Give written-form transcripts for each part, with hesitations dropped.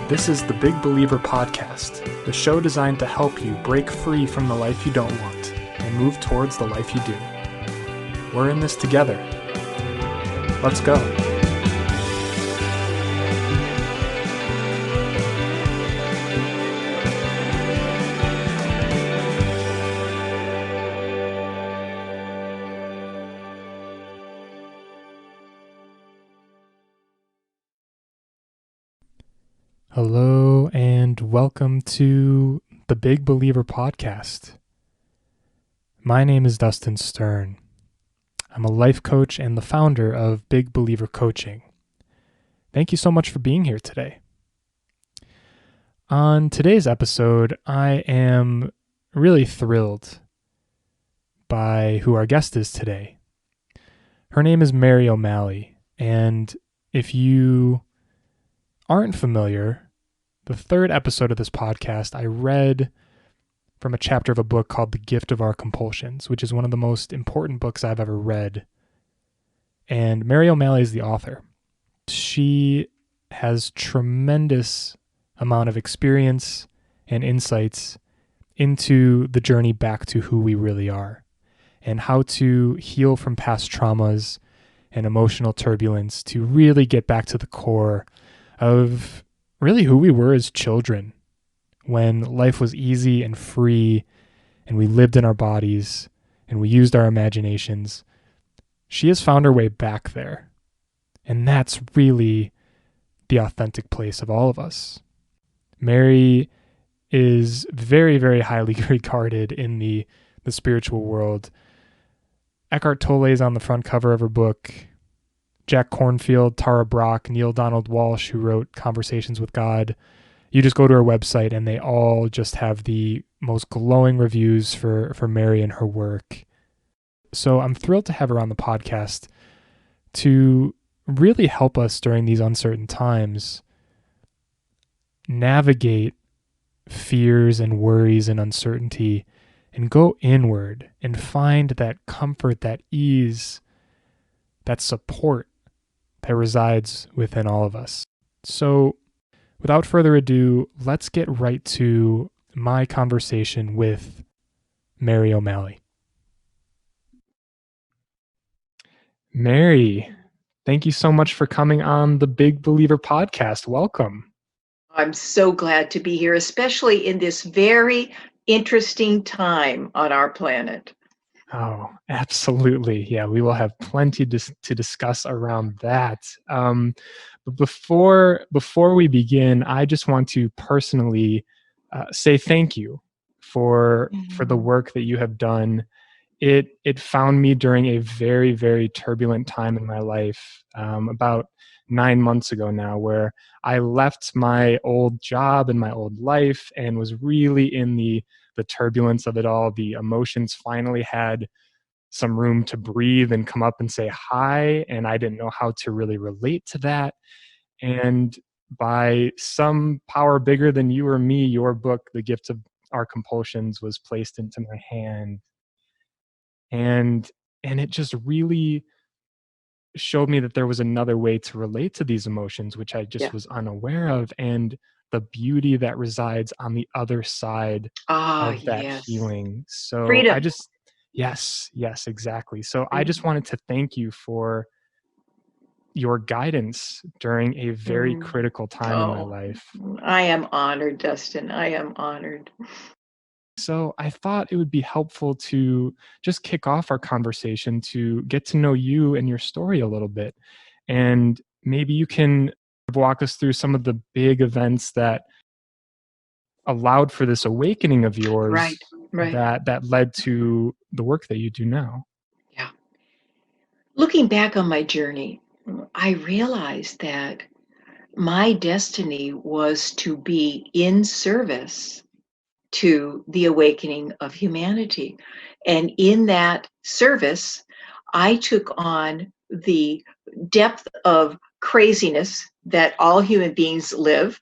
This is the Big Believer Podcast, the show designed to help you break free from the life you don't want and move towards the life you do. We're in this together. Let's go. Hello and welcome to the Big Believer Podcast. My name is Dustin Stern. I'm a life coach and the founder of Big Believer Coaching. Thank you so much for being here today. On today's episode, I am really thrilled by who our guest is today. Her name is Mary O'Malley, and if you aren't familiar, the third episode of this podcast, I read from a chapter of a book called The Gift of Our Compulsions, which is one of the most important books I've ever read. And Mary O'Malley is the author. She has tremendous amount of experience and insights into the journey back to who we really are and how to heal from past traumas and emotional turbulence to really get back to the core of really who we were as children when life was easy and free and we lived in our bodies and we used our imaginations. She has found her way back there. And that's really the authentic place of all of us. Mary is very, very highly regarded in the spiritual world. Eckhart Tolle is on the front cover of her book. Jack Kornfield, Tara Brach, Neil Donald Walsh, who wrote Conversations with God. You just go to her website and they all just have the most glowing reviews for Mary and her work. So I'm thrilled to have her on the podcast to really help us during these uncertain times navigate fears and worries and uncertainty and go inward and find that comfort, that ease, that support that resides within all of us. So without further ado, let's get right to my conversation with Mary O'Malley. Mary, thank you so much for coming on the Big Believer Podcast. Welcome. I'm so glad to be here, especially in this very interesting time on our planet. Oh, absolutely. Yeah, we will have plenty to discuss around that. But before we begin, I just want to personally say thank you for the work that you have done. It found me during a very, very turbulent time in my life, about 9 months ago now, where I left my old job and my old life and was really in the turbulence of it all. The emotions finally had some room to breathe and come up and say hi, and I didn't know how to really relate to that. And by some power bigger than you or me, your book, The Gift of Our Compulsions, was placed into my hand. And it just really showed me that there was another way to relate to these emotions, which I just was unaware of, and the beauty that resides on the other side of that healing. So freedom. Yes, exactly. So I just wanted to thank you for your guidance during a very critical time in my life. I am honored, Dustin. I am honored. So I thought it would be helpful to just kick off our conversation to get to know you and your story a little bit. And maybe you can walk us through some of the big events that allowed for this awakening of yours, right. that led to the work that you do now. Yeah. Looking back on my journey, I realized that my destiny was to be in service to the awakening of humanity. And in that service, I took on the depth of craziness that all human beings live.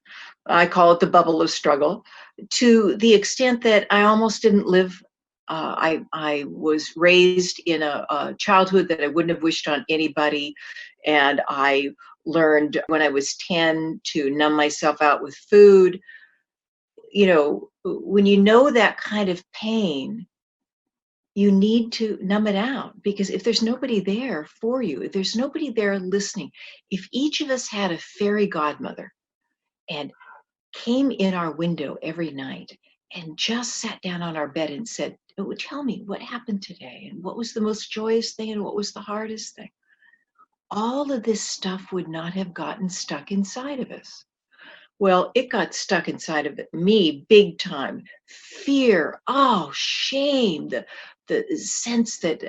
I call it the bubble of struggle, to the extent that I almost didn't live. I was raised in a childhood that I wouldn't have wished on anybody, and I learned when I was 10 to numb myself out with food. When you know that kind of pain, you need to numb it out, because if there's nobody there for you, if there's nobody there listening, if each of us had a fairy godmother and came in our window every night and just sat down on our bed and said, "Oh, tell me what happened today, and what was the most joyous thing and what was the hardest thing," all of this stuff would not have gotten stuck inside of us. Well, it got stuck inside of me big time. Fear, oh, shame, the sense that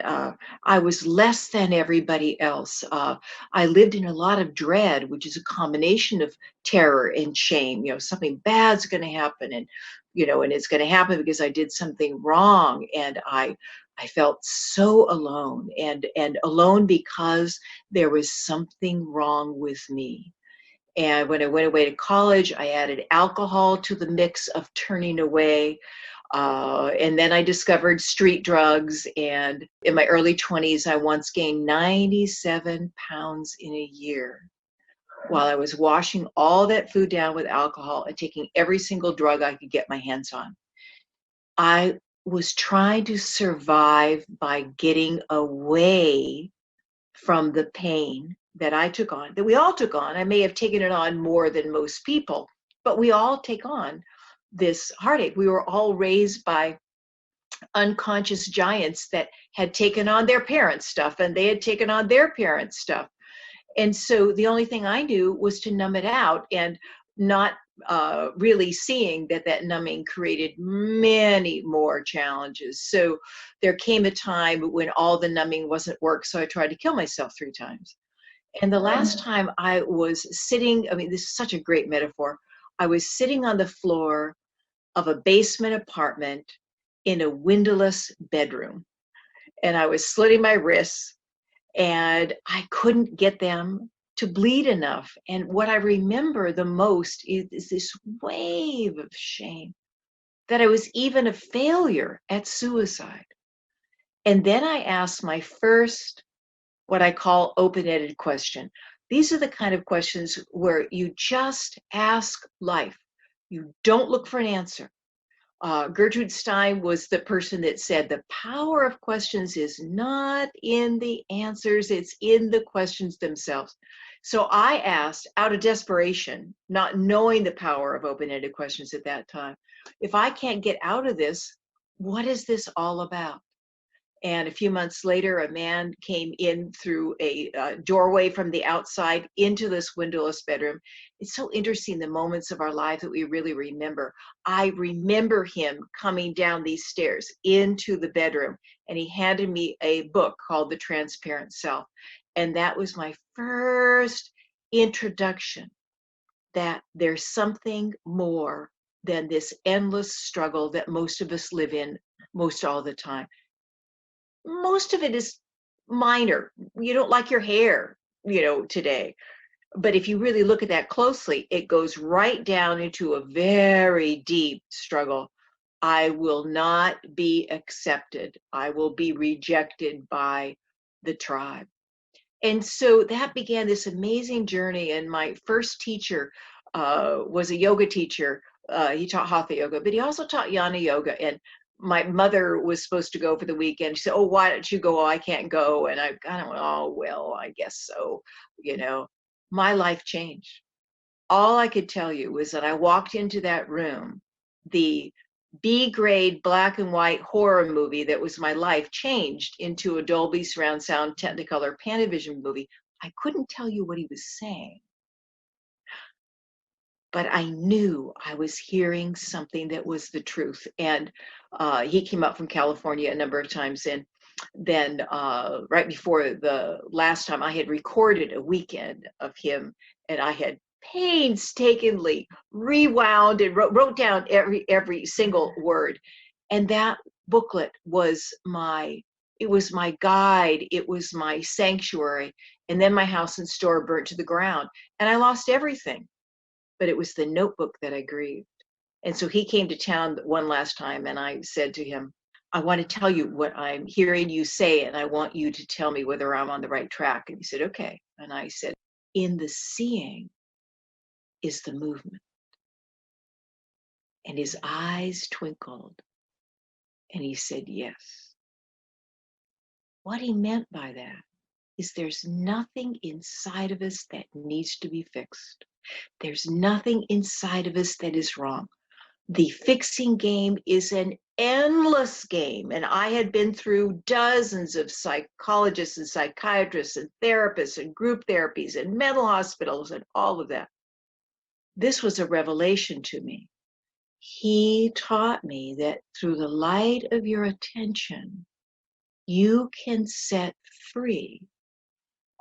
I was less than everybody else. I lived in a lot of dread, which is a combination of terror and shame. Something bad's going to happen, and it's going to happen because I did something wrong, and I felt so alone, and alone because there was something wrong with me. And when I went away to college, I added alcohol to the mix of turning away. And then I discovered street drugs. And in my early 20s, I once gained 97 pounds in a year while I was washing all that food down with alcohol and taking every single drug I could get my hands on. I was trying to survive by getting away from the pain that I took on, that we all took on. I may have taken it on more than most people, but we all take on this heartache. We were all raised by unconscious giants that had taken on their parents' stuff, and they had taken on their parents' stuff. And so the only thing I knew was to numb it out, and not really seeing that numbing created many more challenges. So there came a time when all the numbing wasn't work, so I tried to kill myself 3 times. And the last time I was sitting, I mean, this is such a great metaphor. I was sitting on the floor of a basement apartment in a windowless bedroom, and I was slitting my wrists, and I couldn't get them to bleed enough. And what I remember the most is this wave of shame that I was even a failure at suicide. And then I asked my first, what I call open-ended question. These are the kind of questions where you just ask life. You don't look for an answer. Gertrude Stein was the person that said the power of questions is not in the answers, it's in the questions themselves. So I asked, out of desperation, not knowing the power of open-ended questions at that time, if I can't get out of this, what is this all about? And a few months later, a man came in through a doorway from the outside into this windowless bedroom. It's so interesting, the moments of our life that we really remember. I remember him coming down these stairs into the bedroom, and he handed me a book called The Transparent Self. And that was my first introduction that there's something more than this endless struggle that most of us live in most all the time. Most of it is minor. You don't like your hair, today. But if you really look at that closely, it goes right down into a very deep struggle. I will not be accepted. I will be rejected by the tribe. And so that began this amazing journey. And my first teacher was a yoga teacher. He taught hatha yoga, but he also taught yana yoga. And my mother was supposed to go for the weekend. She said, "Oh, why don't you go?" "Oh, I can't go." And I kind of went, "Oh, well, I guess so." My life changed. All I could tell you was that I walked into that room, the B grade black and white horror movie that was my life changed into a Dolby surround sound Technicolor Panavision movie. I couldn't tell you what he was saying, but I knew I was hearing something that was the truth. And he came up from California a number of times. And then right before the last time, I had recorded a weekend of him, and I had painstakingly rewound and wrote down every single word. And that booklet was it was my guide, it was my sanctuary. And then my house and store burnt to the ground, and I lost everything, but it was the notebook that I grieved. And so he came to town one last time, and I said to him, "I want to tell you what I'm hearing you say, and I want you to tell me whether I'm on the right track." And he said, "Okay." And I said, in the seeing is the movement. And his eyes twinkled and he said, yes. What he meant by that is there's nothing inside of us that needs to be fixed. There's nothing inside of us that is wrong. The fixing game is an endless game. And I had been through dozens of psychologists and psychiatrists and therapists and group therapies and mental hospitals and all of that. This was a revelation to me. He taught me that through the light of your attention, you can set free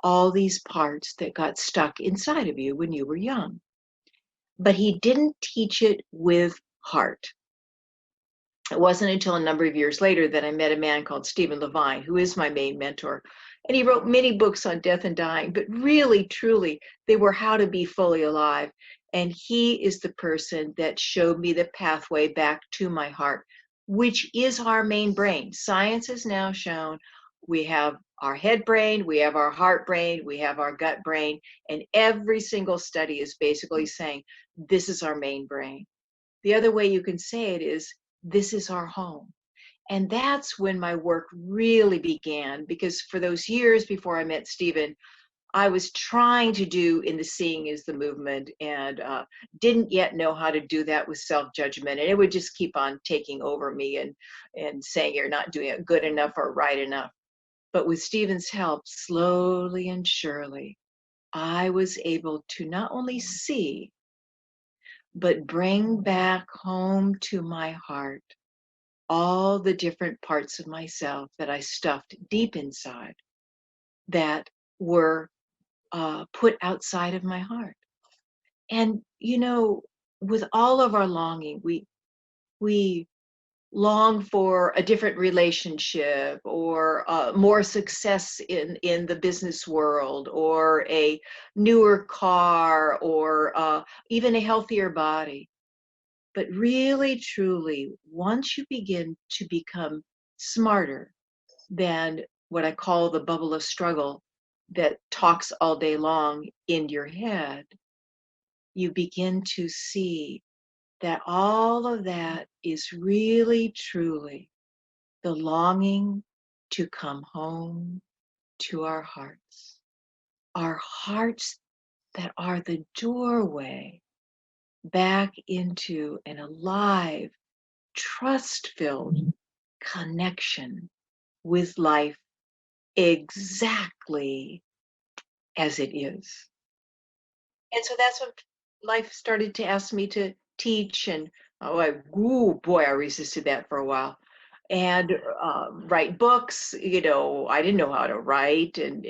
all these parts that got stuck inside of you when you were young. But he didn't teach it with heart. It wasn't until a number of years later that I met a man called Stephen Levine, who is my main mentor. And he wrote many books on death and dying, but really, truly, they were how to be fully alive. And he is the person that showed me the pathway back to my heart, which is our main brain. Science has now shown we have our head brain, we have our heart brain, we have our gut brain, and every single study is basically saying this is our main brain. The other way you can say it is this is our home. And that's when my work really began, because for those years before I met Stephen, I was trying to do in the seeing is the movement and didn't yet know how to do that with self-judgment. And it would just keep on taking over me and saying you're not doing it good enough or right enough. But with Stephen's help, slowly and surely, I was able to not only see, but bring back home to my heart all the different parts of myself that I stuffed deep inside that were put outside of my heart. And, you know, with all of our longing, we long for a different relationship or more success in the business world or a newer car or even a healthier body. But really, truly, once you begin to become smarter than what I call the bubble of struggle that talks all day long in your head, you begin to see that all of that is really, truly the longing to come home to our hearts that are the doorway back into an alive, trust-filled connection with life exactly as it is. And so that's when life started to ask me to teach and I resisted that for a while. And write books, you know, I didn't know how to write and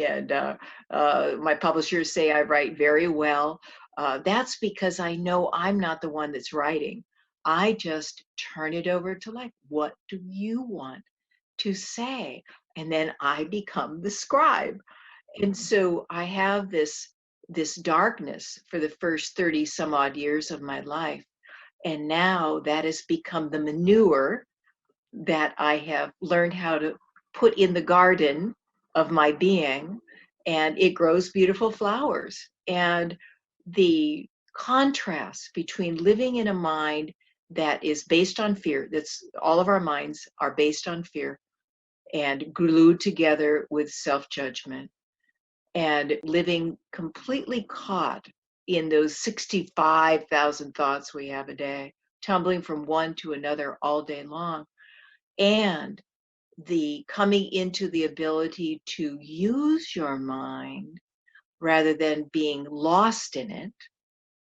my publishers say I write very well. That's because I know I'm not the one that's writing. I just turn it over to life. What do you want to say? And then I become the scribe. And so I have this darkness for the first 30 some odd years of my life. And now that has become the manure that I have learned how to put in the garden of my being, and it grows beautiful flowers. And the contrast between living in a mind that is based on fear, that's all of our minds are based on fear and glued together with self-judgment, and living completely caught in those 65,000 thoughts we have a day, tumbling from one to another all day long, and the coming into the ability to use your mind rather than being lost in it,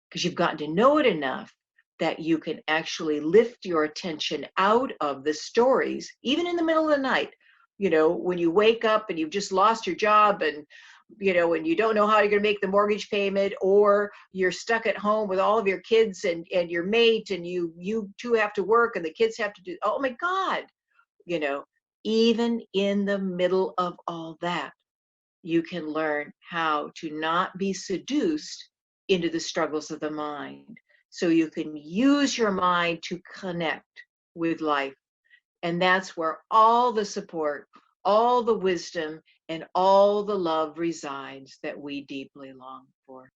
because you've gotten to know it enough that you can actually lift your attention out of the stories, even in the middle of the night. You know, when you wake up and you've just lost your job and you know, and you don't know how you're going to make the mortgage payment, or you're stuck at home with all of your kids and your mate, and you two have to work and the kids have to do, oh my God, you know, even in the middle of all that, you can learn how to not be seduced into the struggles of the mind. So you can use your mind to connect with life. And that's where all the support, all the wisdom, and all the love resides that we deeply long for.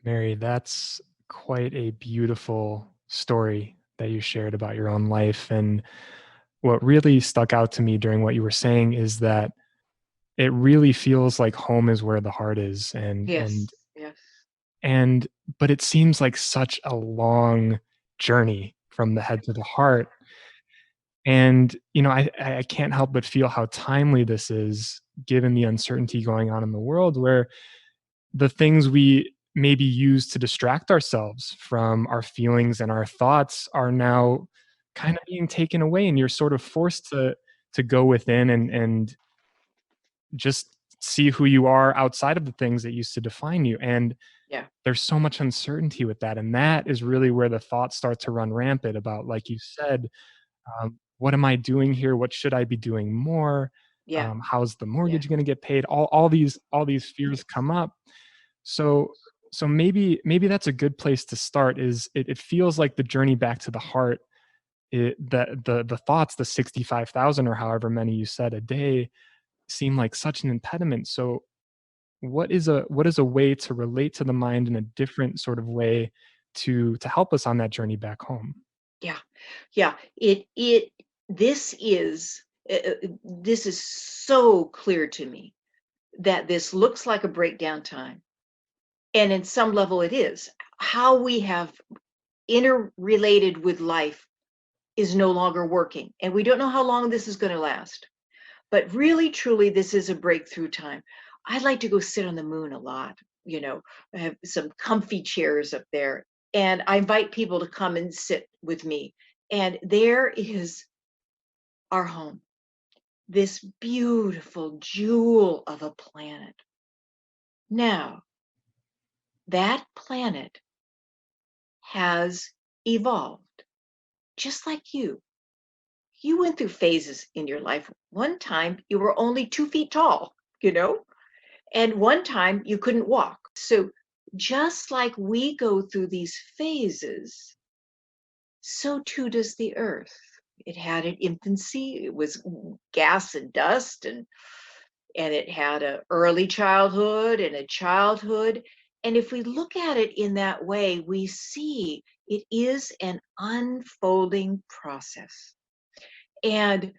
Mary, that's quite a beautiful story that you shared about your own life. And what really stuck out to me during what you were saying is that it really feels like home is where the heart is. Yes, yes, And but it seems like such a long journey from the head to the heart. And, I can't help but feel how timely this is given the uncertainty going on in the world where the things we maybe use to distract ourselves from our feelings and our thoughts are now kind of being taken away, and you're sort of forced to go within and just see who you are outside of the things that used to define you. And yeah, there's so much uncertainty with that, and that is really where the thoughts start to run rampant about, like you said, what am I doing here? What should I be doing more? yeah, How's the yeah, mortgage going to get paid? All these fears come up. So so maybe that's a good place to start. Is it feels like the journey back to the heart, the thoughts, the 65,000 or however many you said a day, seem like such an impediment. So what is a way to relate to the mind in a different sort of way to help us on that journey back home? yeah, yeah. This is so clear to me that this looks like a breakdown time, and in some level it is. How we have interrelated with life is no longer working, and we don't know how long this is going to last. But really, truly, this is a breakthrough time. I'd like to go sit on the moon a lot. I have some comfy chairs up there, and I invite people to come and sit with me. And there is our home, this beautiful jewel of a planet. Now, that planet has evolved just like you. You went through phases in your life. One time you were only 2 feet tall, and one time you couldn't walk. So, just like we go through these phases, so too does the earth. It had an infancy, it was gas and dust, and it had an early childhood and a childhood. And if we look at it in that way, we see it is an unfolding process. And,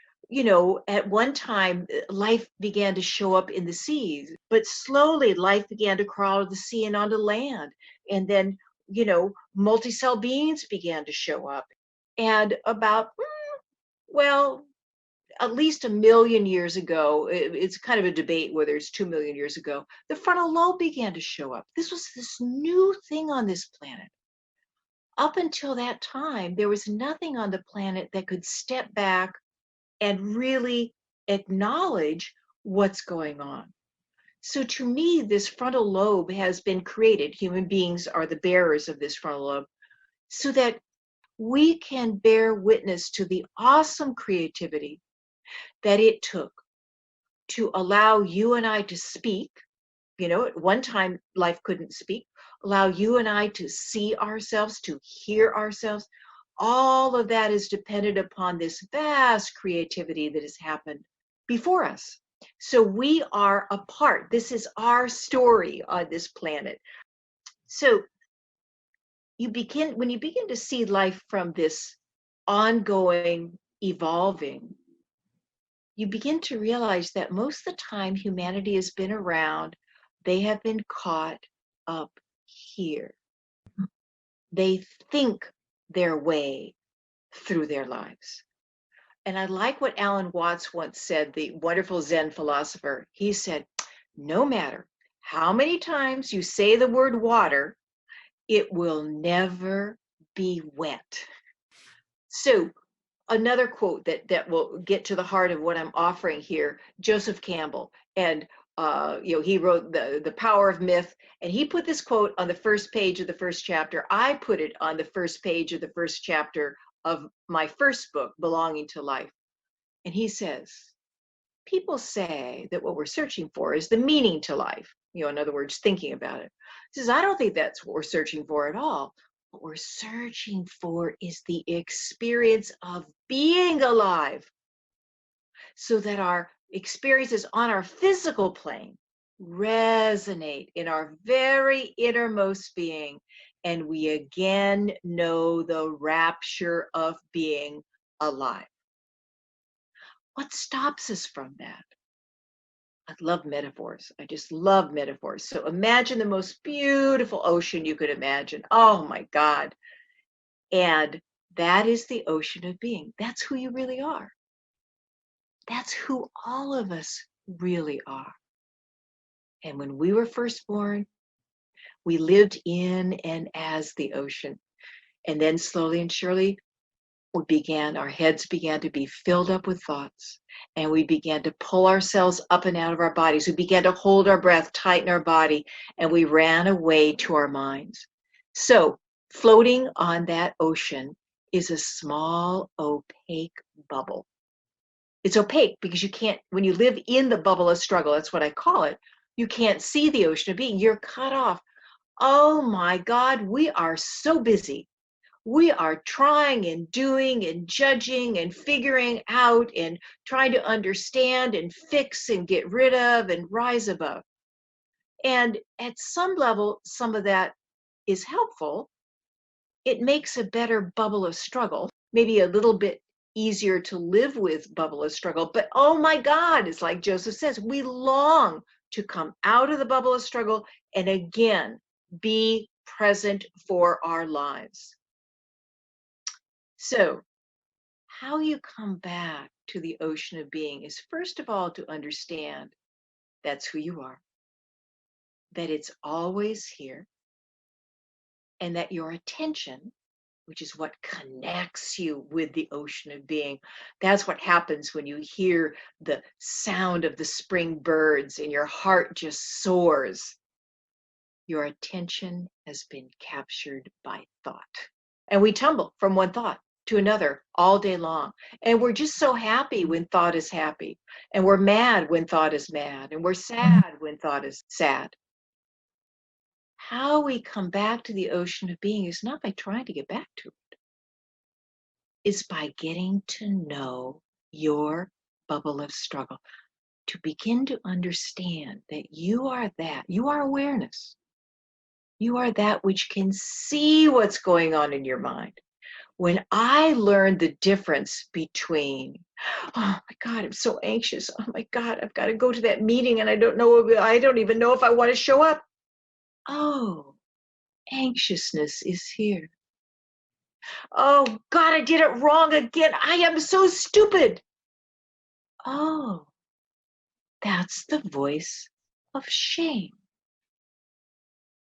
at one time, life began to show up in the seas, but slowly life began to crawl out of the sea and onto land. And then, multi-cell beings began to show up. And about, well, at least 1 million years ago, it's kind of a debate whether it's 2 million years ago, the frontal lobe began to show up. This was this new thing on this planet. Up until that time, there was nothing on the planet that could step back and really acknowledge what's going on. So to me, this frontal lobe has been created. Human beings are the bearers of this frontal lobe so that we can bear witness to the awesome creativity that it took to allow you and I to speak. At one time, life couldn't speak. Allow you and I to see ourselves, to hear ourselves. All of that is dependent upon this vast creativity that has happened before us. So we are a part. This is our story on this planet. So when you begin to see life from this ongoing, evolving, you begin to realize that most of the time humanity has been around, they have been caught up here. They think their way through their lives. And I like what Alan Watts once said, the wonderful Zen philosopher. He said, no matter how many times you say the word water, it will never be wet. So another quote that will get to the heart of what I'm offering here, Joseph Campbell. And he wrote the Power of Myth, and he put this quote on the first page of the first chapter. I put it on the first page of the first chapter of my first book, Belonging to Life. And he says, people say that what we're searching for is the meaning to life. In other words, thinking about it. He says, I don't think that's what we're searching for at all. What we're searching for is the experience of being alive, so that our experiences on our physical plane resonate in our very innermost being, and we again know the rapture of being alive. What stops us from that? I love metaphors. I just love metaphors. So imagine the most beautiful ocean you could imagine. Oh my God. And that is the ocean of being. That's who you really are. That's who all of us really are. And when we were first born, we lived in and as the ocean. And then slowly and surely, our heads began to be filled up with thoughts. And we began to pull ourselves up and out of our bodies. We began to hold our breath, tighten our body, and we ran away to our minds. So floating on that ocean is a small, opaque bubble. It's opaque because you can't, when you live in the bubble of struggle, that's what I call it, you can't see the ocean of being. You're cut off. Oh my God, we are so busy. We are trying and doing and judging and figuring out and trying to understand and fix and get rid of and rise above. And at some level, some of that is helpful. It makes a better bubble of struggle, maybe a little bit easier to live with bubble of struggle. But oh my God, it's like Joseph says, we long to come out of the bubble of struggle and again be present for our lives. So, how you come back to the ocean of being is first of all to understand that's who you are, that it's always here, and that your attention, which is what connects you with the ocean of being. That's what happens when you hear the sound of the spring birds and your heart just soars. Your attention has been captured by thought. And we tumble from one thought to another all day long. And we're just so happy when thought is happy. And we're mad when thought is mad. And we're sad when thought is sad. How we come back to the ocean of being is not by trying to get back to it. Is by getting to know your bubble of struggle, to begin to understand that you are that. You are awareness. You are that which can see what's going on in your mind. When I learned the difference between, oh my God, I'm so anxious. Oh my God, I've got to go to that meeting and I don't even know if I want to show up. Oh, anxiousness is here. Oh God, I did it wrong again. I am so stupid. Oh, that's the voice of shame.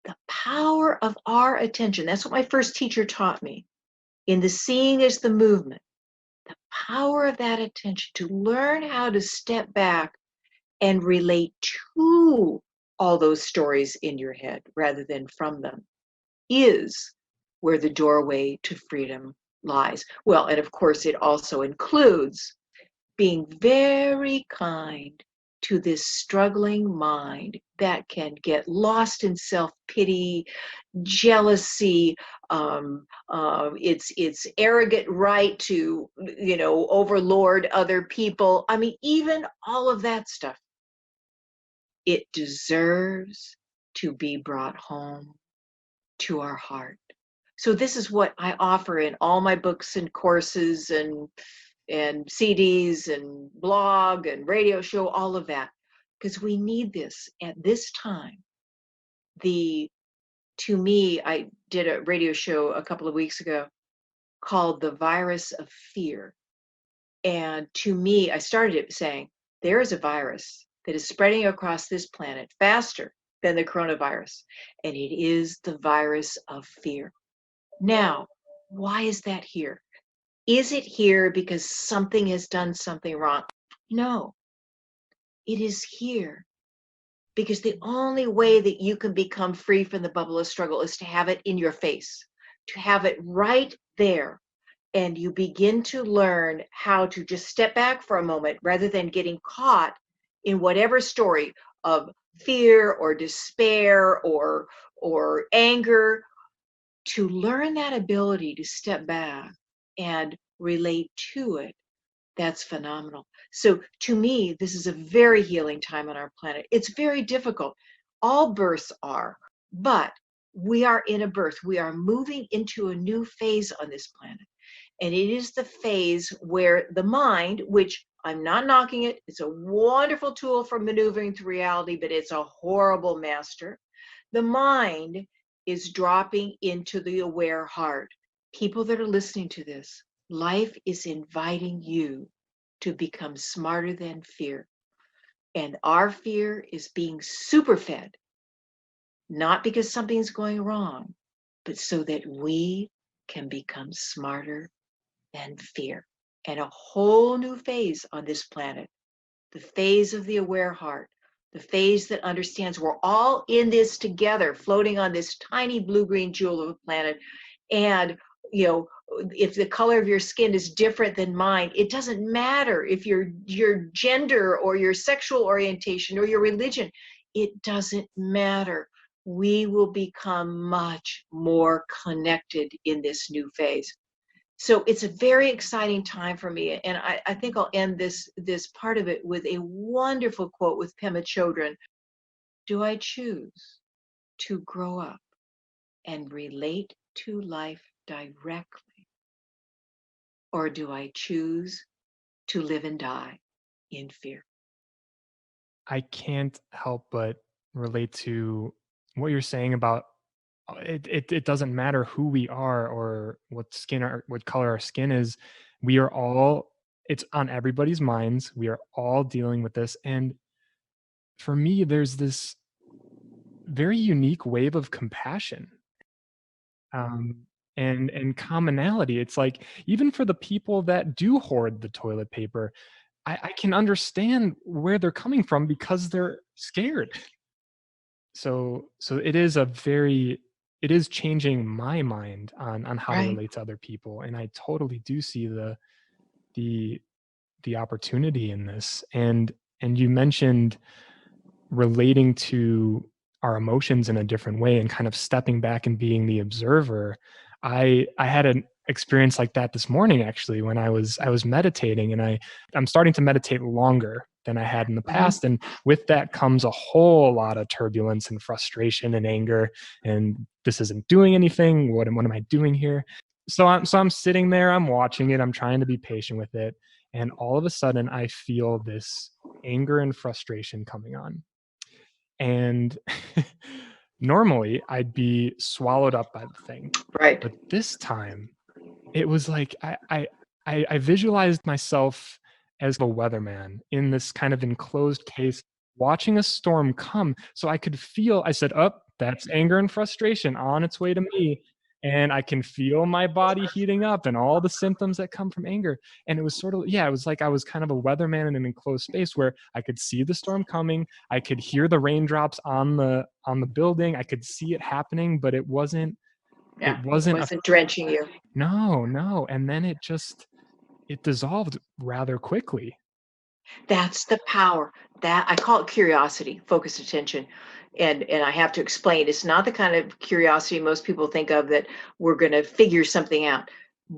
The power of our attention. That's what my first teacher taught me. In the seeing is the movement. The power of that attention to learn how to step back and relate to all those stories in your head rather than from them is where the doorway to freedom lies. Well, and of course, it also includes being very kind to this struggling mind that can get lost in self-pity, jealousy, its arrogant right to, overlord other people. I mean, even all of that stuff. It deserves to be brought home to our heart. So this is what I offer in all my books and courses and CDs and blog and radio show, all of that, because we need this at this time. To me, I did a radio show a couple of weeks ago called The Virus of Fear. And to me, I started it saying, there is a virus that is spreading across this planet faster than the coronavirus, and it is the virus of fear. Now, why is that here? Is it here because something has done something wrong? No, it is here because the only way that you can become free from the bubble of struggle is to have it in your face, to have it right there. And you begin to learn how to just step back for a moment rather than getting caught in whatever story of fear or despair or anger, to learn that ability to step back and relate to it That's phenomenal. So to me, this is a very healing time on our planet. It's very difficult. All births are, but we are in a birth. We are moving into a new phase on this planet. And it is the phase where the mind, which I'm not knocking it, it's a wonderful tool for maneuvering through reality, but it's a horrible master. The mind is dropping into the aware heart. People that are listening to this, life is inviting you to become smarter than fear. And our fear is being super fed, not because something's going wrong, but so that we can become smarter than fear. And a whole new phase on this planet, the phase of the aware heart, the phase that understands we're all in this together, floating on this tiny blue-green jewel of a planet. And, you know, if the color of your skin is different than mine, it doesn't matter if your gender or your sexual orientation or your religion, it doesn't matter. We will become much more connected in this new phase. So it's a very exciting time for me. And I think I'll end this part of it with a wonderful quote with Pema Chodron. Do I choose to grow up and relate to life directly? Or do I choose to live and die in fear? I can't help but relate to what you're saying about it doesn't matter who we are or what color our skin is. We are all it's on everybody's minds. We are all dealing with this. And for me, there's this very unique wave of compassion um, and commonality. It's like even for the people that do hoard the toilet paper, I can understand where they're coming from because they're scared. So it is changing my mind on how to Right. relate to other people, and I totally do see the the opportunity in this. And you mentioned relating to our emotions in a different way and kind of stepping back and being the observer. I had an experience like that this morning actually when I was meditating, and I'm starting to meditate longer than I had in the Mhm. past, and with that comes a whole lot of turbulence and frustration and anger, and this isn't doing anything. What am I doing here? So I'm sitting there, I'm watching it, I'm trying to be patient with it, and all of a sudden I feel this anger and frustration coming on. And normally I'd be swallowed up by the thing. Right. But this time it was like I visualized myself as a weatherman in this kind of enclosed case, watching a storm come. So I could feel. I said, "Up, that's anger and frustration on its way to me." And I can feel my body heating up and all the symptoms that come from anger. And it was sort of, yeah, it was like I was kind of a weatherman in an enclosed space where I could see the storm coming. I could hear the raindrops on the building. I could see it happening, but it wasn't Yeah. it It wasn't a wasn't drenching you. no, no, and then it dissolved rather quickly. That's the power. That I call it curiosity, focused attention. And I have to explain, it's not the kind of curiosity most people think of that we're going to figure something out.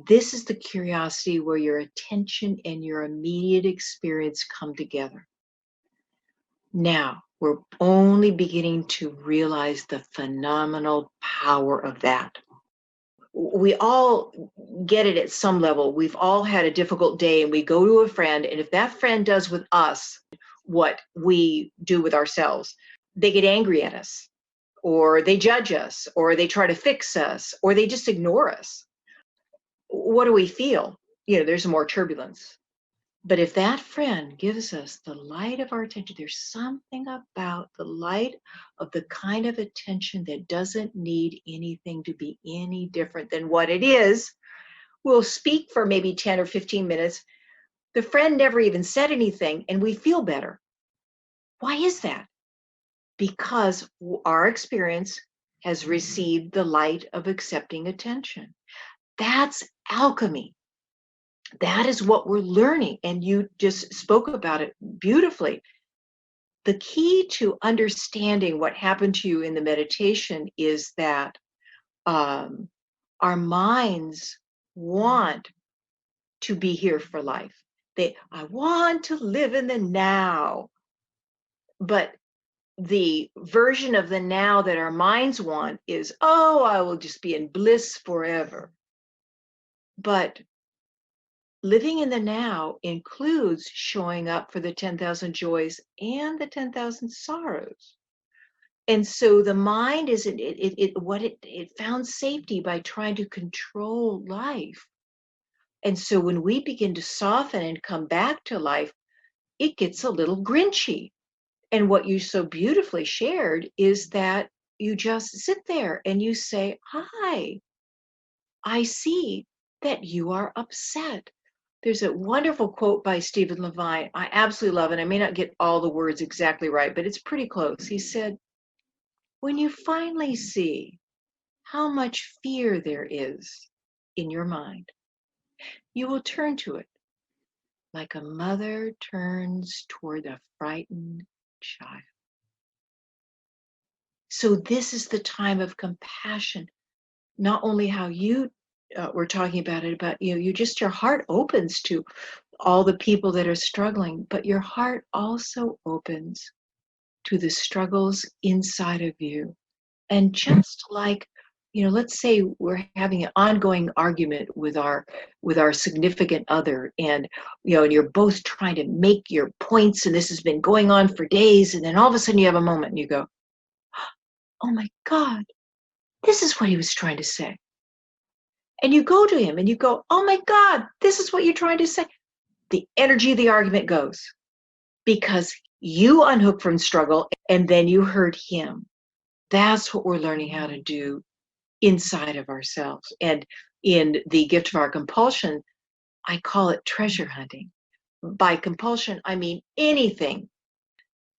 This is the curiosity where your attention and your immediate experience come together. Now, we're only beginning to realize the phenomenal power of that. We all get it at some level. We've all had a difficult day and we go to a friend, and if that friend does with us what we do with ourselves, they get angry at us, or they judge us, or they try to fix us, or they just ignore us. What do we feel? There's more turbulence. But if that friend gives us the light of our attention, there's something about the light of the kind of attention that doesn't need anything to be any different than what it is. We'll speak for maybe 10 or 15 minutes. The friend never even said anything, and we feel better. Why is that? Because our experience has received the light of accepting attention. That's alchemy. That is what we're learning. And you just spoke about it beautifully. The key to understanding what happened to you in the meditation is that um, our minds want to be here for life. I want to live in the now. But the version of the now that our minds want is, oh, I will just be in bliss forever. But living in the now includes showing up for the 10,000 joys and the 10,000 sorrows. And so the mind isn't it found safety by trying to control life. And so when we begin to soften and come back to life, it gets a little grinchy. And what you so beautifully shared is that you just sit there and you say, "Hi, I see that you are upset." There's a wonderful quote by Stephen Levine. I absolutely love it. I may not get all the words exactly right, but it's pretty close. He said, "When you finally see how much fear there is in your mind, you will turn to it like a mother turns toward a frightened child." So this is the time of compassion, not only how you were talking about it, but your heart opens to all the people that are struggling, but your heart also opens to the struggles inside of you. And just like, let's say we're having an ongoing argument with our significant other, and and you're both trying to make your points, and this has been going on for days, and then all of a sudden you have a moment and you go, "Oh my God, this is what he was trying to say." And you go to him and you go, "Oh my God, this is what you're trying to say." The energy of the argument goes because you unhook from struggle and then you heard him. That's what we're learning how to do inside of ourselves. And in the gift of our compulsion, I call it treasure hunting. By compulsion, I mean anything.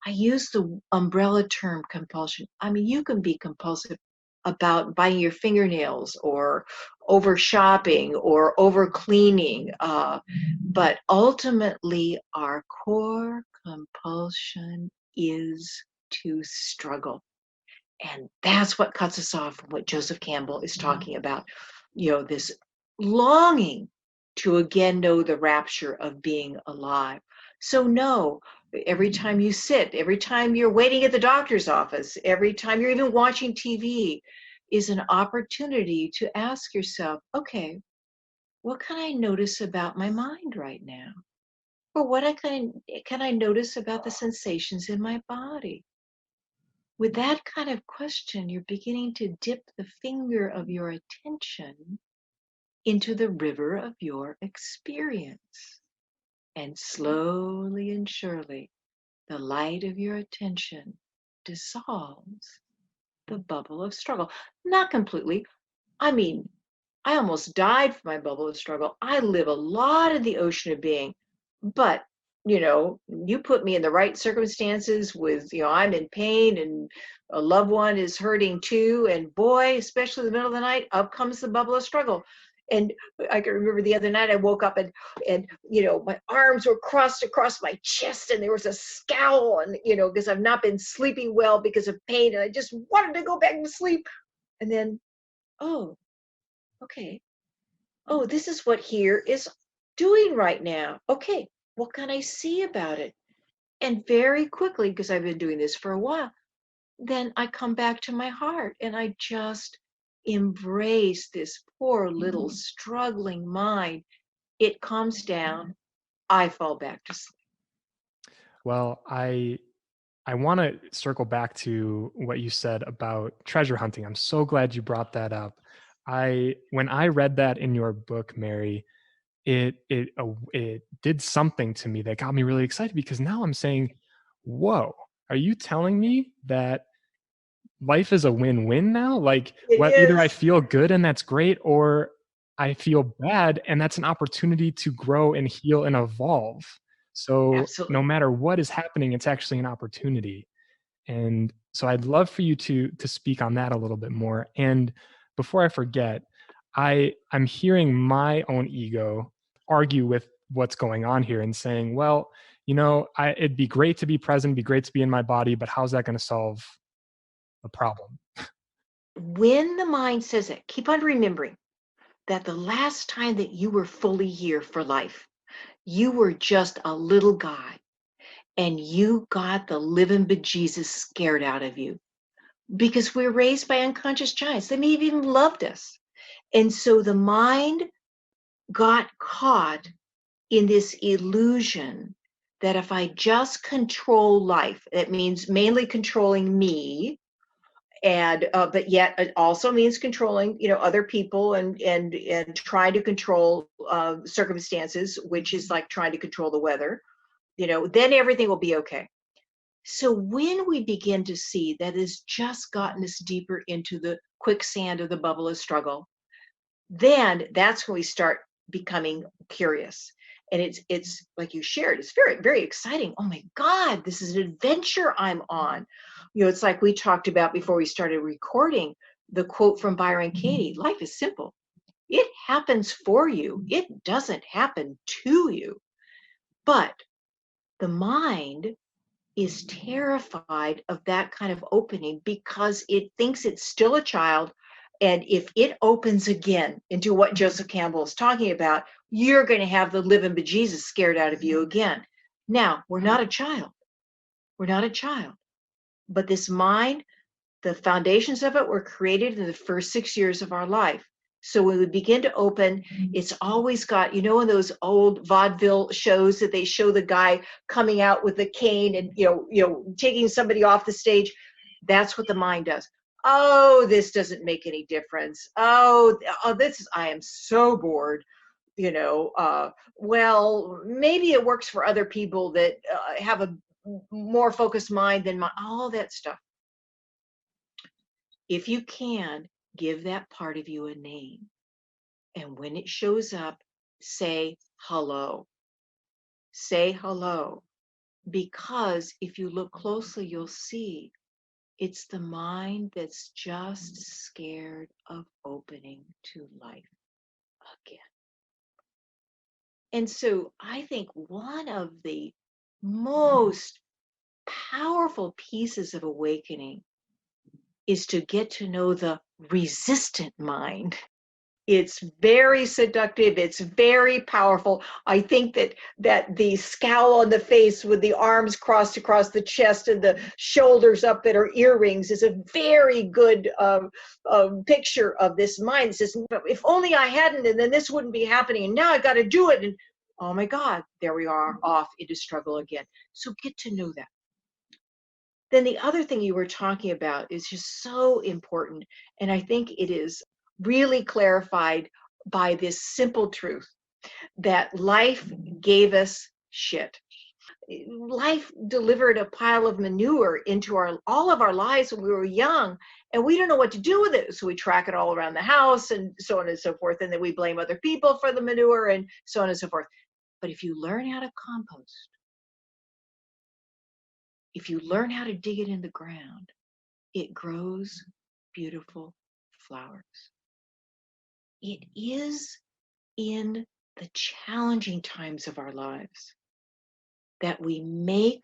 I use the umbrella term compulsion. I mean, you can be compulsive about biting your fingernails or over shopping or over cleaning. But ultimately, our core compulsion is to struggle. And that's what cuts us off from what Joseph Campbell is talking about, this longing to again know the rapture of being alive. So, no, every time you sit, every time you're waiting at the doctor's office, every time you're even watching TV, is an opportunity to ask yourself, okay, what can I notice about my mind right now? Or can I notice about the sensations in my body? With that kind of question, you're beginning to dip the finger of your attention into the river of your experience. And slowly and surely, the light of your attention dissolves the bubble of struggle. Not completely. I mean, I almost died for my bubble of struggle. I live a lot in the ocean of being, but you put me in the right circumstances with, I'm in pain and a loved one is hurting too. And boy, especially in the middle of the night, up comes the bubble of struggle. And I can remember the other night I woke up and my arms were crossed across my chest and there was a scowl and because I've not been sleeping well because of pain and I just wanted to go back to sleep. And then, oh, okay. Oh, this is what here is doing right now. Okay, what can I see about it? And very quickly, because I've been doing this for a while, then I come back to my heart and I just embrace this poor little struggling mind. It calms down. I fall back to sleep. Well, I want to circle back to what you said about treasure hunting. I'm so glad you brought that up. I when I read that in your book, Mary, it did something to me that got me really excited because now I'm saying, "Whoa, are you telling me that life is a win-win now? Like, It what either I is. feel good and that's great, or I feel bad and that's an opportunity to grow and heal and evolve. So no Absolutely. matter what is happening, it's actually an opportunity." And so I'd love for you to speak on that a little bit more. And before I forget, I'm hearing my own ego argue with what's going on here and saying, well, it'd be great to be present, be great to be in my body, but how's that going to solve the problem? When the mind says it, keep on remembering that the last time that you were fully here for life, You were just a little guy and you got the living bejesus scared out of you because we're raised by unconscious giants. They may have even loved us. And so the mind got caught in this illusion that if I just control life, that means mainly controlling me, and but yet it also means controlling, other people and trying to control circumstances, which is like trying to control the weather. Then everything will be okay. So when we begin to see that has just gotten us deeper into the quicksand of the bubble of struggle, then that's when we start becoming curious. And it's like you shared, it's very, very exciting. Oh my God, this is an adventure I'm on. It's like we talked about before we started recording, the quote from Byron Katie: life is simple. It happens for you. It doesn't happen to you. But the mind is terrified of that kind of opening because it thinks it's still a child. And if it opens again into what Joseph Campbell is talking about, you're going to have the living bejesus scared out of you again. Now, we're not a child. We're not a child. But this mind, the foundations of it were created in the first 6 years of our life. So when we begin to open, it's always got, in those old vaudeville shows that they show the guy coming out with the cane and, taking somebody off the stage. That's what the mind does. Oh, this doesn't make any difference. I am so bored. Well, maybe it works for other people that have a more focused mind than all that stuff. If you can, give that part of you a name. And when it shows up, say hello. Say hello. Because if you look closely, you'll see it's the mind that's just scared of opening to life again. And so I think one of the most powerful pieces of awakening is to get to know the resistant mind. It's very seductive. It's very powerful. I think that the scowl on the face with the arms crossed across the chest and the shoulders up that are earrings is a very good picture of this mind. It says, if only I hadn't, and then this wouldn't be happening. And now I got to do it. And oh my God, there we are off into struggle again. So get to know that. Then the other thing you were talking about is just so important. And I think it is really clarified by this simple truth that life gave us shit. Life delivered a pile of manure into all of our lives when we were young, and we don't know what to do with it. So we track it all around the house and so on and so forth. And then we blame other people for the manure and so on and so forth. But if you learn how to compost, if you learn how to dig it in the ground, it grows beautiful flowers. It is in the challenging times of our lives that we can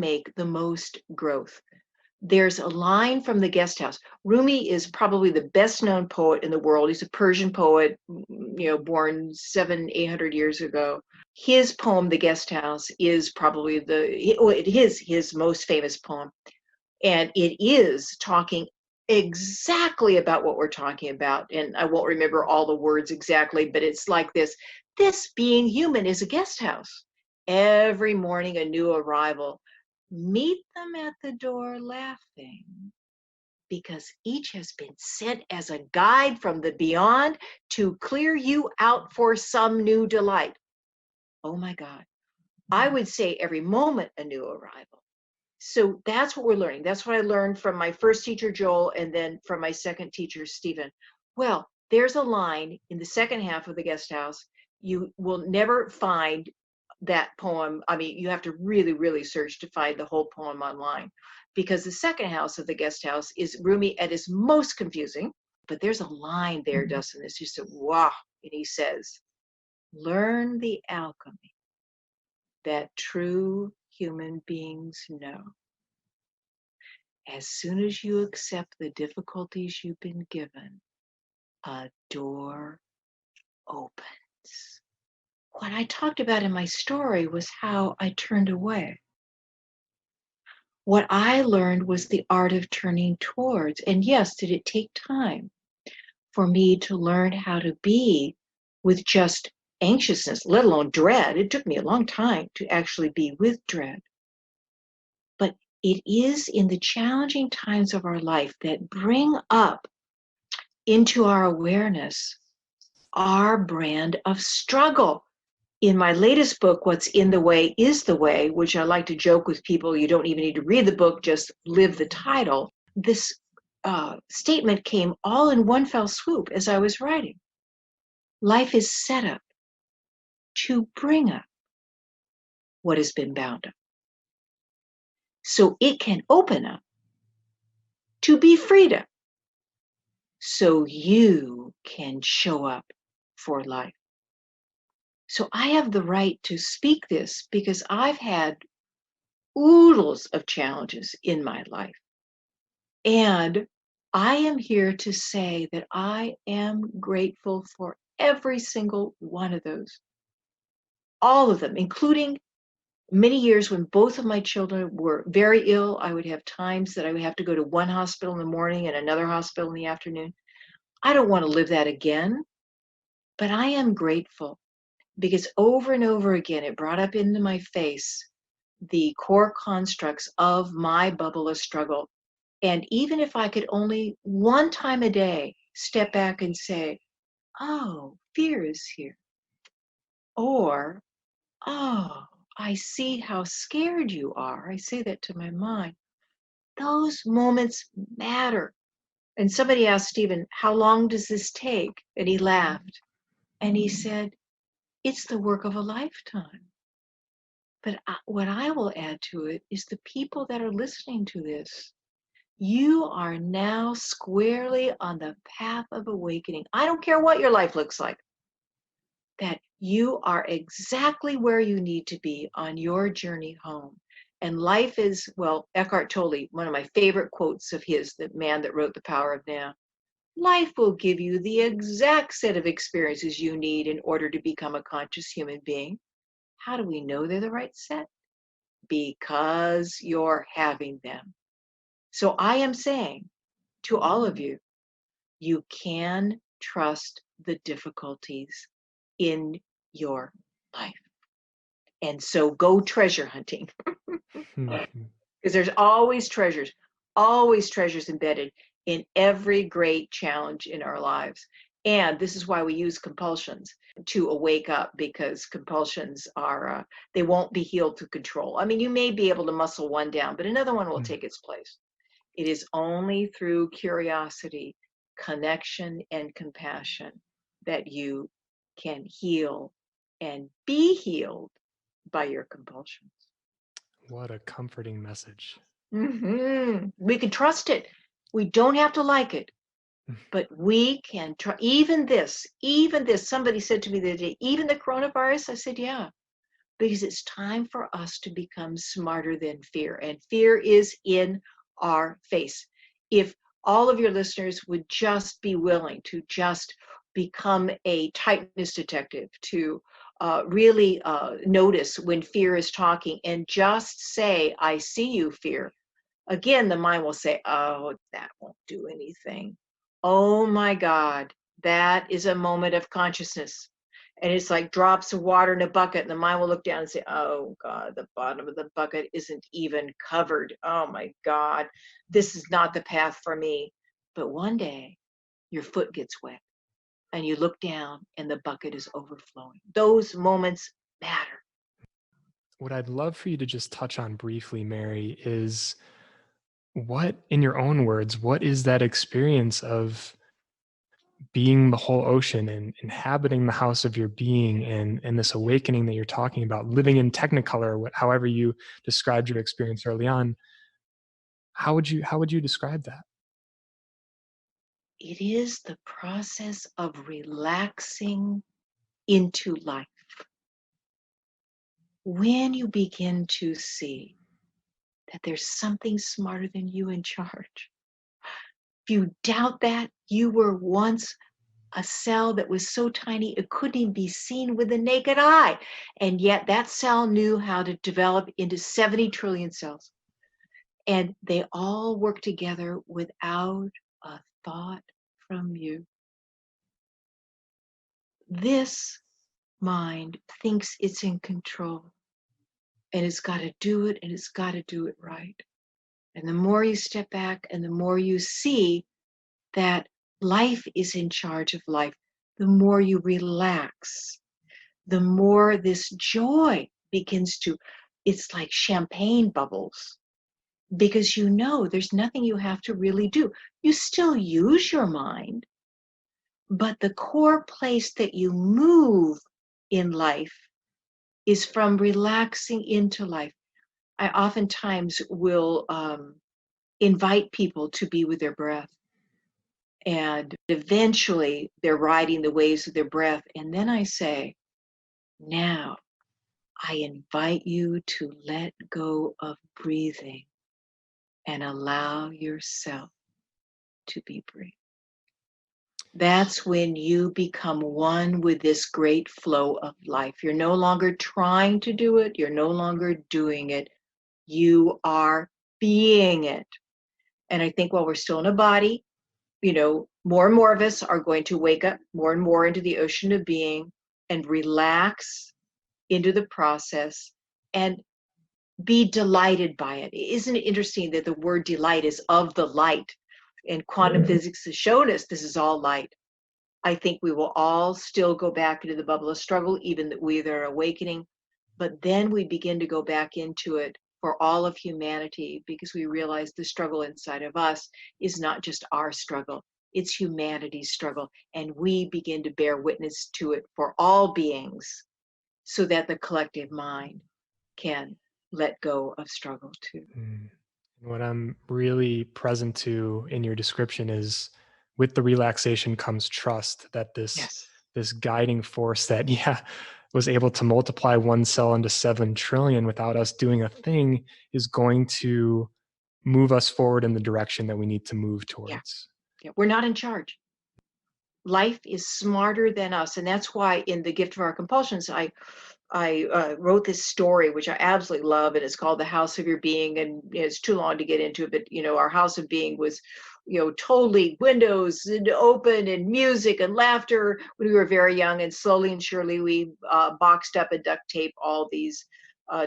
make the most growth. There's a line from the Guest House. Rumi is probably the best known poet in the world. He's a Persian poet, born 700-800 years ago. His poem, The Guest House, is probably his most famous poem. And it is talking exactly about what we're talking about. And I won't remember all the words exactly, but it's like this being human is a guest house. Every morning, a new arrival. Meet them at the door laughing, because each has been sent as a guide from the beyond to clear you out for some new delight. Oh my God. I would say every moment a new arrival. So that's what we're learning. That's what I learned from my first teacher, Joel, and then from my second teacher, Stephen. Well, there's a line in the second half of the Guest House. You will never find that poem. I mean, you have to really, really search to find the whole poem online, because the second house of the Guest House is Rumi at his most confusing. But there's a line there, Dustin, it's just a wow. And he says, learn the alchemy that true human beings know. As soon as you accept the difficulties you've been given, a door opens. what I talked about in my story was how I turned away. What I learned was the art of turning towards. And yes, did it take time for me to learn how to be with just anxiousness, let alone dread? It took me a long time to actually be with dread. But it is in the challenging times of our life that bring up into our awareness our brand of struggle. In my latest book, What's in the Way is the Way, which I like to joke with people, you don't even need to read the book, just live the title. This statement came all in one fell swoop as I was writing. Life is set up to bring up what has been bound up, so it can open up to be freedom, so you can show up for life. So I have the right to speak this because I've had oodles of challenges in my life. And I am here to say that I am grateful for every single one of those, all of them, including many years when both of my children were very ill. I would have times that I would have to go to one hospital in the morning and another hospital in the afternoon. I don't want to live that again, but I am grateful because over and over again, it brought up into my face the core constructs of my bubble of struggle. And even if I could only one time a day step back and say, oh, fear is here, or, oh, I see how scared you are. I say that to my mind. Those moments matter. And somebody asked Stephen, how long does this take? And he laughed and he said, it's the work of a lifetime. But what I will add to it is the people that are listening to this. You are now squarely on the path of awakening. I don't care what your life looks like, that you are exactly where you need to be on your journey home. And life is, well, Eckhart Tolle, one of my favorite quotes of his, the man that wrote The Power of Now. Life will give you the exact set of experiences you need in order to become a conscious human being. How do we know they're the right set? Because you're having them. So I am saying to all of you, you can trust the difficulties in your life. And so go treasure hunting because there's always treasures embedded in every great challenge in our lives. And this is why we use compulsions to awake up, because compulsions are, they won't be healed through control. I mean, you may be able to muscle one down, but another one will take its place. It is only through curiosity, connection, and compassion that you can heal and be healed by your compulsions. What a comforting message. We can trust it. We don't have to like it, but we can try. Even this, somebody said to me the other day, even the coronavirus, I said, yeah, because it's time for us to become smarter than fear. And fear is in our face. If all of your listeners would just be willing to just become a tightness detective, to really notice when fear is talking and just say, I see you, fear. Again, the mind will say, oh, that won't do anything. Oh my God, that is a moment of consciousness. And it's like drops of water in a bucket, and the mind will look down and say, oh God, the bottom of the bucket isn't even covered. Oh my God, this is not the path for me. But one day, your foot gets wet, and you look down, and the bucket is overflowing. Those moments matter. What I'd love for you to just touch on briefly, Mary, is what, in your own words, what is that experience of being the whole ocean and inhabiting the house of your being, and this awakening that you're talking about, living in technicolor, however you described your experience early on? How would you describe that? It is the process of relaxing into life. When you begin to see that there's something smarter than you in charge, if you doubt that, you were once a cell that was so tiny it couldn't even be seen with the naked eye. And yet that cell knew how to develop into 70 trillion cells. And they all work together without a thought from you. This mind thinks it's in control, and it's got to do it, and it's got to do it right. And the more you step back and the more you see that life is in charge of life, the more you relax, the more this joy begins to, it's like champagne bubbles, because you know there's nothing you have to really do. You still use your mind, but the core place that you move in life is from relaxing into life. I oftentimes will invite people to be with their breath. And eventually they're riding the waves of their breath. And then I say, now I invite you to let go of breathing and allow yourself to be breathing. That's when you become one with this great flow of life. You're no longer trying to do it. You're no longer doing it. You are being it. And I think while we're still in a body, more and more of us are going to wake up more and more into the ocean of being and relax into the process and be delighted by it. Isn't it interesting that the word delight is of the light? And quantum physics has shown us this is all light. I think we will all still go back into the bubble of struggle, even that we are awakening. But then we begin to go back into it for all of humanity, because we realize the struggle inside of us is not just our struggle, it's humanity's struggle. And we begin to bear witness to it for all beings so that the collective mind can let go of struggle too. What I'm really present to in your description is, with the relaxation comes trust that Yes. this guiding force that was able to multiply one cell into 7 trillion without us doing a thing is going to move us forward in the direction that we need to move towards. Yeah. We're not in charge. Life is smarter than us. And that's why in The Gift of Our Compulsions, I wrote this story, which I absolutely love, and it's called The House of Your Being. And it's too long to get into it, but our house of being was, totally windows and open and music and laughter when we were very young. And slowly and surely we boxed up and duct tape all these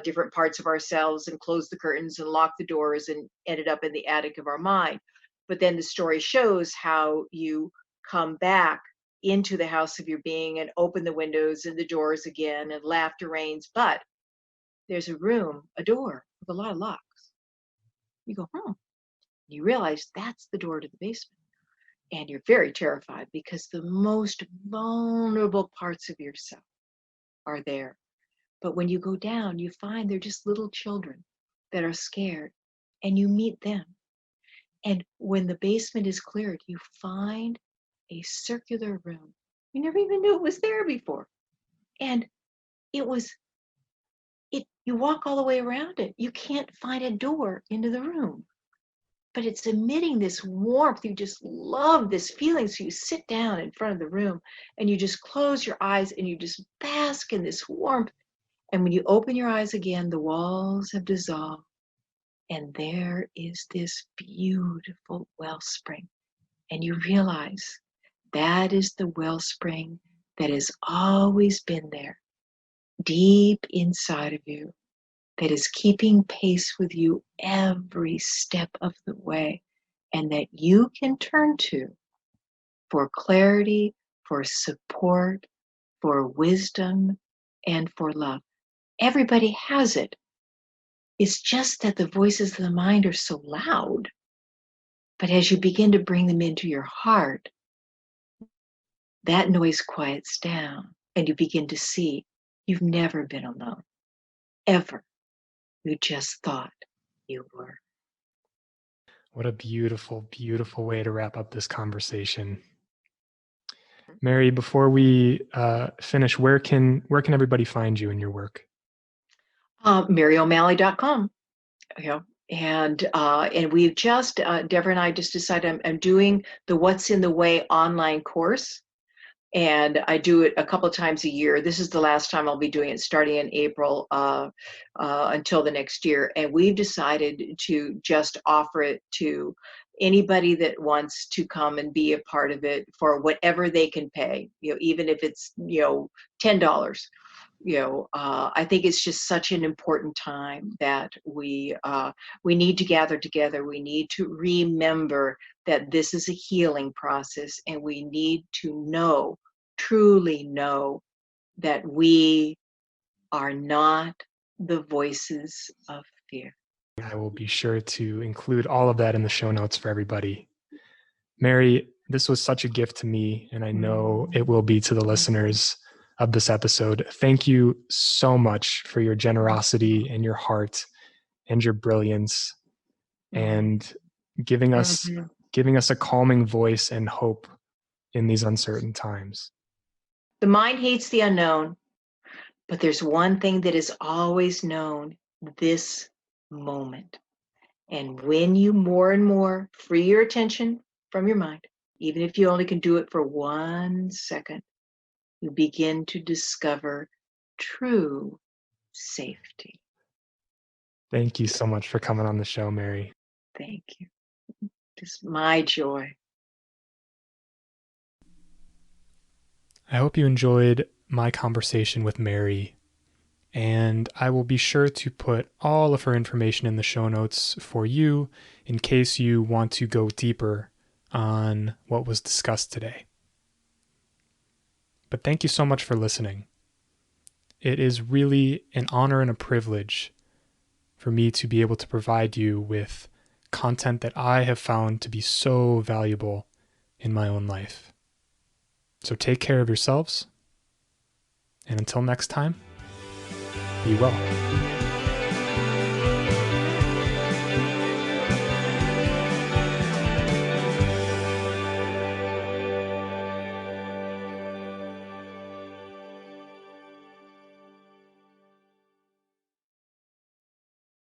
different parts of ourselves and closed the curtains and locked the doors and ended up in the attic of our mind. But then the story shows how you come back into the house of your being and open the windows and the doors again, and laughter reigns. But there's a door with a lot of locks. You go, you realize that's the door to the basement. And you're very terrified because the most vulnerable parts of yourself are there. But when you go down, you find they're just little children that are scared, and you meet them. And when the basement is cleared, you find a circular room. You never even knew it was there before. And you walk all the way around it. You can't find a door into the room, but it's emitting this warmth. You just love this feeling. So you sit down in front of the room and you just close your eyes and you just bask in this warmth. And when you open your eyes again, the walls have dissolved. And there is this beautiful wellspring. And you realize that is the wellspring that has always been there, deep inside of you, that is keeping pace with you every step of the way, and that you can turn to for clarity, for support, for wisdom, and for love. Everybody has it. It's just that the voices of the mind are so loud. But as you begin to bring them into your heart, that noise quiets down and you begin to see you've never been alone, ever. You just thought you were. What a beautiful, beautiful way to wrap up this conversation. Mary, before we finish, where can everybody find you in your work? MaryO'Malley.com. And we've just Deborah and I just decided I'm doing the What's in the Way online course. and I do it a couple of times a year. This is the last time I'll be doing it, starting in April until the next year. And we've decided to just offer it to anybody that wants to come and be a part of it for whatever they can pay. Even if it's $10. I think it's just such an important time that we need to gather together. We need to remember that this is a healing process, and we need to know, truly know, that we are not the voices of fear. I will be sure to include all of that in the show notes for everybody. Mary, this was such a gift to me, and I know it will be to the listeners of this episode. Thank you so much for your generosity and your heart and your brilliance, and giving us a calming voice and hope in these uncertain times. The mind hates the unknown, but there's one thing that is always known: this moment. And when you more and more free your attention from your mind, even if you only can do it for 1 second, you begin to discover true safety. Thank you so much for coming on the show, Mary. Thank you. It's my joy. I hope you enjoyed my conversation with Mary, and I will be sure to put all of her information in the show notes for you in case you want to go deeper on what was discussed today. But thank you so much for listening. It is really an honor and a privilege for me to be able to provide you with content that I have found to be so valuable in my own life. So take care of yourselves, and until next time, be well.